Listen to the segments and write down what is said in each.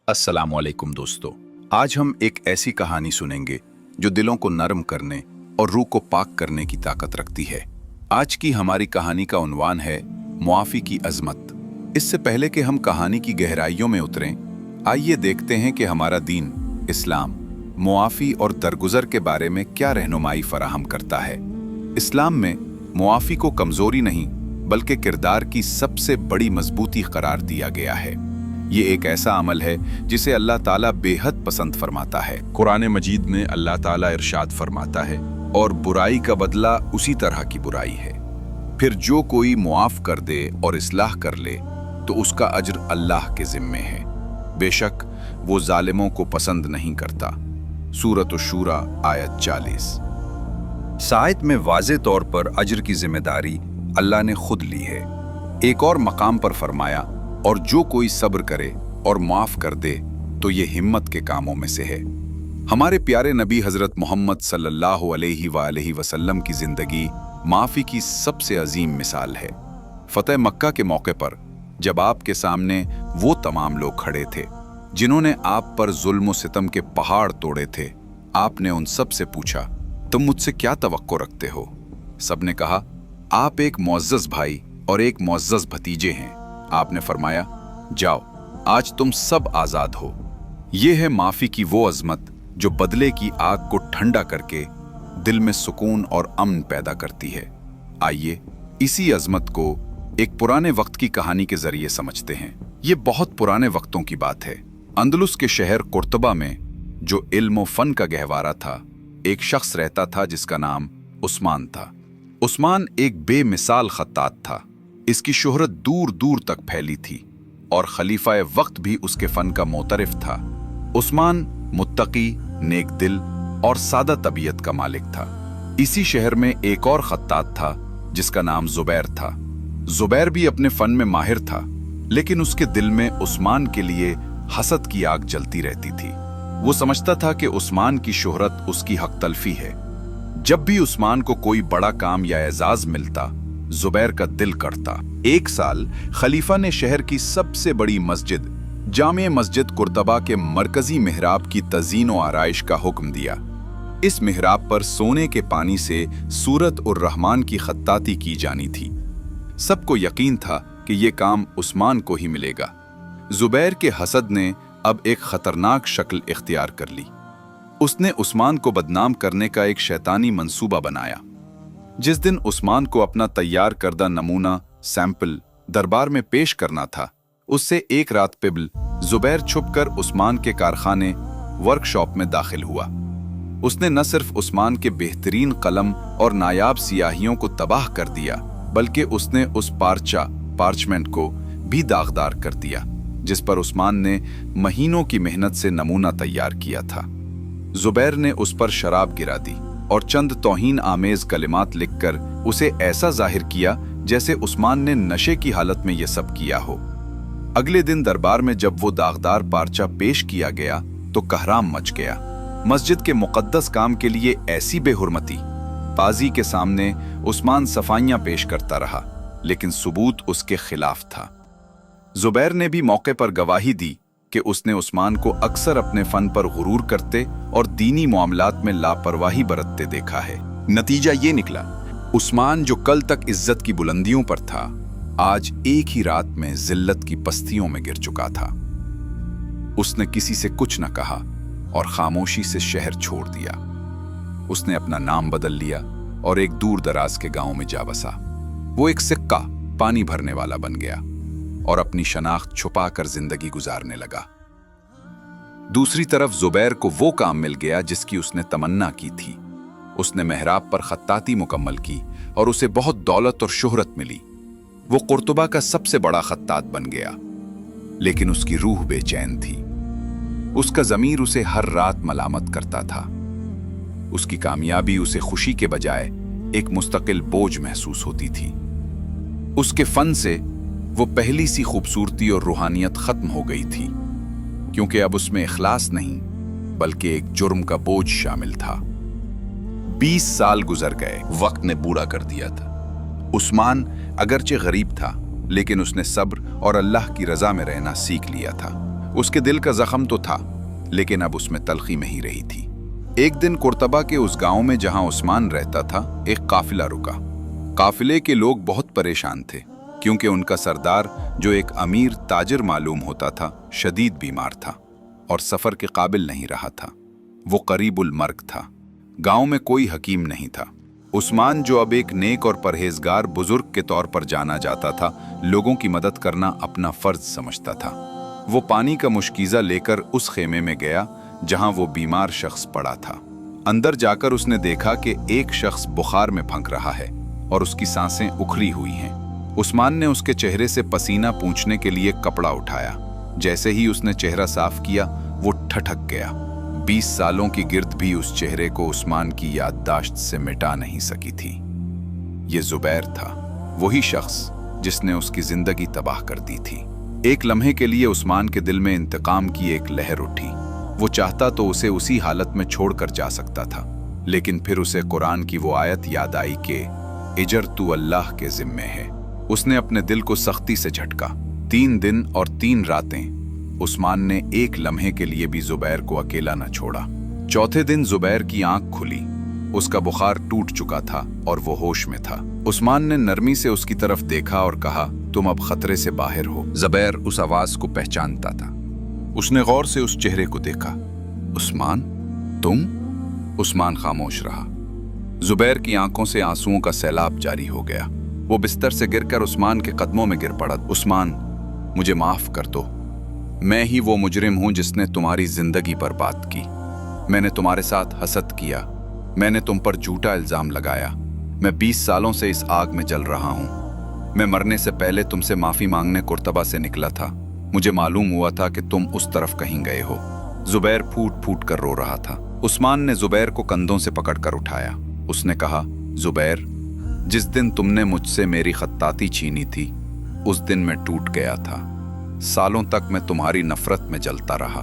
अस्सलाम वालेकुम दोस्तों। आज हम एक ऐसी कहानी सुनेंगे जो दिलों को नरम करने और रूह को पाक करने की ताकत रखती है। आज की हमारी कहानी का उन्वान है मुआफ़ी की अज़मत। इससे पहले कि हम कहानी की गहराइयों में उतरें, आइए देखते हैं कि हमारा दीन इस्लाम मुआफ़ी और दरगुजर के बारे में क्या रहनुमाई फराहम करता है। इस्लाम में मुआफ़ी को कमज़ोरी नहीं बल्कि किरदार की सबसे बड़ी मजबूती करार दिया गया है। ये एक ऐसा अमल है जिसे अल्लाह ताला बेहद पसंद फरमाता है। कुरान मजीद में अल्लाह ताला इरशाद फरमाता है, और बुराई का बदला उसी तरह की बुराई है। फिर जो कोई मुआफ़ कर दे और इस्लाह कर ले तो उसका अज्र अल्लाह के ज़िम्मे है। बेशक वो जालिमों को पसंद नहीं करता। सूरत अश-शूरा आयत 40। सायत में वाज़े तौर पर अज्र की जिम्मेदारी अल्लाह ने खुद ली है। एक और मकाम पर फरमाया, और जो कोई सब्र करे और माफ कर दे तो ये हिम्मत के कामों में से है। हमारे प्यारे नबी हजरत मोहम्मद सल्लल्लाहु अलैहि वसल्लम की जिंदगी माफ़ी की सबसे अजीम मिसाल है। फतेह मक्का के मौके पर जब आपके सामने वो तमाम लोग खड़े थे जिन्होंने आप पर जुल्म सितम के पहाड़ तोड़े थे, आपने उन सब से पूछा, तुम मुझसे क्या तवक्को रखते हो? सबने कहा, आप एक मुअज़्ज़ज़ भाई और एक मुअज़्ज़ज़ भतीजे हैं। आपने फरमाया, जाओ, आज तुम सब आजाद हो। ये है माफी की वो अजमत जो बदले की आग को ठंडा करके दिल में सुकून और अमन पैदा करती है। आइए इसी अजमत को एक पुराने वक्त की कहानी के जरिए समझते हैं। ये बहुत पुराने वक्तों की बात है। अंदलुस के शहर कुर्तबा में जो इल्म व फन का गहवारा था, एक शख्स रहता था जिसका नाम उस्मान था। उस्मान एक बेमिसाल खत्तात था। इसकी शोहरत दूर दूर तक फैली थी और खलीफाए वक्त भी उसके फन का मोतरिफ था। उस्मान मुत्तकी, नेक दिल और सादा तबीयत का मालिक था। इसी शहर में एक और खत्तात था जिसका नाम जुबैर था। जुबैर भी अपने फन में माहिर था, लेकिन उसके दिल में उस्मान के लिए हसद की आग जलती रहती थी। वो समझता था कि उस्मान की शोहरत उसकी हक तलफी है। जब भी उस्मान को कोई बड़ा काम या एजाज मिलता, जुबैर का दिल करता। एक साल खलीफा ने शहर की सबसे बड़ी मस्जिद जामे मस्जिद कुर्तबा के मरकजी मिहराब की तज़ीन व आराइश का हुक्म दिया। इस मिहराब पर सोने के पानी से सूरत उर रहमान की खत्ताती की जानी थी। सबको यकीन था कि ये काम उस्मान को ही मिलेगा। जुबैर के हसद ने अब एक खतरनाक शक्ल इख्तियार कर ली। उसने उस्मान को बदनाम करने का एक शैतानी मंसूबा बनाया। जिस दिन उस्मान को अपना तैयार करदा नमूना सैंपल दरबार में पेश करना था, उससे एक रात पिबल जुबैर छुपकर उस्मान के कारखाने वर्कशॉप में दाखिल हुआ। उसने न सिर्फ उस्मान के बेहतरीन कलम और नायाब सियाहियों को तबाह कर दिया, बल्कि उसने उस पार्चमेंट को भी दागदार कर दिया जिस पर उस्मान ने महीनों की मेहनत से नमूना तैयार किया था। जुबैर ने उस पर शराब गिरा दी और चंद तौहीन आमेज कलिमात लिखकर उसे ऐसा जाहिर किया जैसे उस्मान ने नशे की हालत में यह सब किया हो। अगले दिन दरबार में जब वो दागदार पार्चा पेश किया गया तो कहराम मच गया। मस्जिद के मुकद्दस काम के लिए ऐसी बेहुरमती। पाजी के सामने उस्मान सफाइयां पेश करता रहा, लेकिन सबूत उसके खिलाफ था। जुबैर ने भी मौके पर गवाही दी कि उसने उस्मान को अक्सर अपने फन पर गुरूर करते और दीनी मामलात में लापरवाही बरतते देखा है। नतीजा ये निकला, उस्मान जो कल तक इज्जत की बुलंदियों पर था, आज एक ही रात में जिल्लत की पस्तियों में गिर चुका था। उसने किसी से कुछ न कहा और खामोशी से शहर छोड़ दिया। उसने अपना नाम बदल लिया और एक दूर दराज के गांव में जा बसा। वो एक सिक्का पानी भरने वाला बन गया और अपनी शनाख्त छुपाकर जिंदगी गुजारने लगा। दूसरी तरफ जुबैर को वो काम मिल गया जिसकी उसने तमन्ना की थी। उसने मेहराब पर खत्ताती मुकम्मल की और उसे बहुत दौलत और शोहरत मिली। वो कुर्तुबा का सबसे बड़ा खत्तात बन गया, लेकिन उसकी रूह बेचैन थी। उसका ज़मीर उसे हर रात मलामत करता था। उसकी कामयाबी उसे खुशी के बजाय एक मुस्तकिल बोझ महसूस होती थी। उसके फन से वो पहली सी खूबसूरती और रूहानियत खत्म हो गई थी, क्योंकि अब उसमें इखलास नहीं बल्कि एक जुर्म का बोझ शामिल था। 20 साल गुजर गए, वक्त ने बूढ़ा कर दिया था। उस्मान अगरचे गरीब था, लेकिन उसने सब्र और अल्लाह की रजा में रहना सीख लिया था। उसके दिल का जख्म तो था, लेकिन अब उसमें तलखी में ही रही थी। एक दिन कुर्तबा के उस गांव में जहां उस्मान रहता था, एक काफिला रुका। काफिले के लोग बहुत परेशान थे, क्योंकि उनका सरदार, जो एक अमीर ताजिर मालूम होता था, शदीद बीमार था और सफर के काबिल नहीं रहा था। वो करीबुल मर्ग था। गांव में कोई हकीम नहीं था। उस्मान, जो अब एक नेक और परहेजगार बुजुर्ग के तौर पर जाना जाता था, लोगों की मदद करना अपना फर्ज समझता था। वो पानी का मुश्कीज़ा लेकर उस खेमे में गया जहां वो बीमार शख्स पड़ा था। अंदर जाकर उसने देखा कि एक शख्स बुखार में फंक रहा है और उसकी सांसें उखड़ी हुई हैं। उस्मान ने उसके चेहरे से पसीना पूंछने के लिए कपड़ा उठाया। जैसे ही उसने चेहरा साफ किया, वो ठठक गया। 20 सालों की गिर्द भी उस चेहरे को उस्मान की याददाश्त से मिटा नहीं सकी थी। ये जुबैर था, वही शख्स जिसने उसकी जिंदगी तबाह कर दी थी। एक लम्हे के लिए उस्मान के दिल में इंतकाम की एक लहर उठी। वो चाहता तो उसे उसी हालत में छोड़कर जा सकता था, लेकिन फिर उसे कुरान की वो आयत याद आई कि इजर तू अल्लाह के जिम्मे है। उसने अपने दिल को सख्ती से झटका। 3 दिन और 3 रातें उस्मान ने एक लम्हे के लिए भी जुबैर को अकेला न छोड़ा। चौथे दिन जुबैर की आंख खुली। उसका बुखार टूट चुका था और वो होश में था। उस्मान ने नरमी से उसकी तरफ देखा और कहा, तुम अब खतरे से बाहर हो। जुबैर उस आवाज को पहचानता था। उसने गौर से उस चेहरे को देखा। उस्मान, तुम? उस्मान खामोश रहा। जुबैर की आंखों से आंसुओं का सैलाब जारी हो गया। वो बिस्तर से गिरकर उस्मान के कदमों में गिर पड़ा। उस्मान, मुझे माफ कर दो। मैं ही वो मुजरिम हूं जिसने तुम्हारी जिंदगी बर्बाद की। मैंने तुम्हारे साथ हसद किया। मैंने तुम पर झूठा इल्जाम लगाया। मैं 20 सालों से इस आग में जल रहा हूं। मैं मरने से पहले तुमसे माफी मांगने कुर्तबा से निकला था। मुझे मालूम हुआ था कि तुम उस तरफ कहीं गए हो। जुबैर फूट फूट कर रो रहा था। उस्मान ने जुबैर को कंधों से पकड़कर उठाया। उसने कहा, जुबैर, जिस दिन तुमने मुझसे मेरी खत्ताती छीनी थी, उस दिन मैं टूट गया था। सालों तक मैं तुम्हारी नफरत में जलता रहा।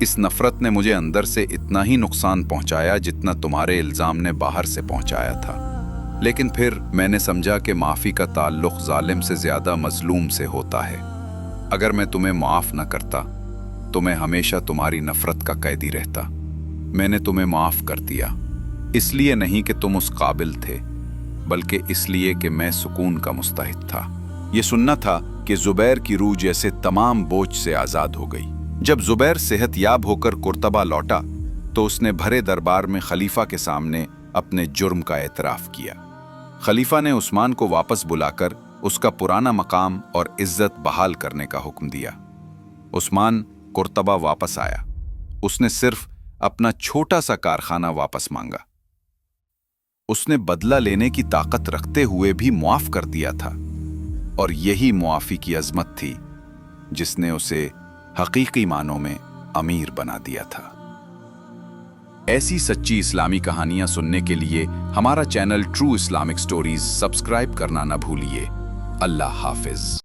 इस नफरत ने मुझे अंदर से इतना ही नुकसान पहुंचाया जितना तुम्हारे इल्जाम ने बाहर से पहुंचाया था। लेकिन फिर मैंने समझा कि माफी का ताल्लुक जालिम से ज्यादा मजलूम से होता है। अगर मैं तुम्हें माफ न करता तो मैं हमेशा तुम्हारी नफरत का कैदी रहता। मैंने तुम्हें माफ कर दिया, इसलिए नहीं कि तुम उस काबिल थे, बल्कि इसलिए कि मैं सुकून का मुस्तहिक था। ये सुनना था कि जुबैर की रूह जैसे तमाम बोझ से आजाद हो गई। जब जुबैर सेहतयाब होकर कुर्तबा लौटा तो उसने भरे दरबार में खलीफा के सामने अपने जुर्म का एतराफ किया। खलीफा ने उस्मान को वापस बुलाकर उसका पुराना मकाम और इज्जत बहाल करने का हुक्म दिया। उस्मान कुर्तबा वापस आया। उसने सिर्फ अपना छोटा सा कारखाना वापस मांगा। उसने बदला लेने की ताकत रखते हुए भी मुआफ कर दिया था, और यही मुआफी की अजमत थी जिसने उसे हकीकी मानों में अमीर बना दिया था। ऐसी सच्ची इस्लामी कहानियां सुनने के लिए हमारा channel true Islamic stories subscribe करना न भूलिए। अल्लाह हाफिज।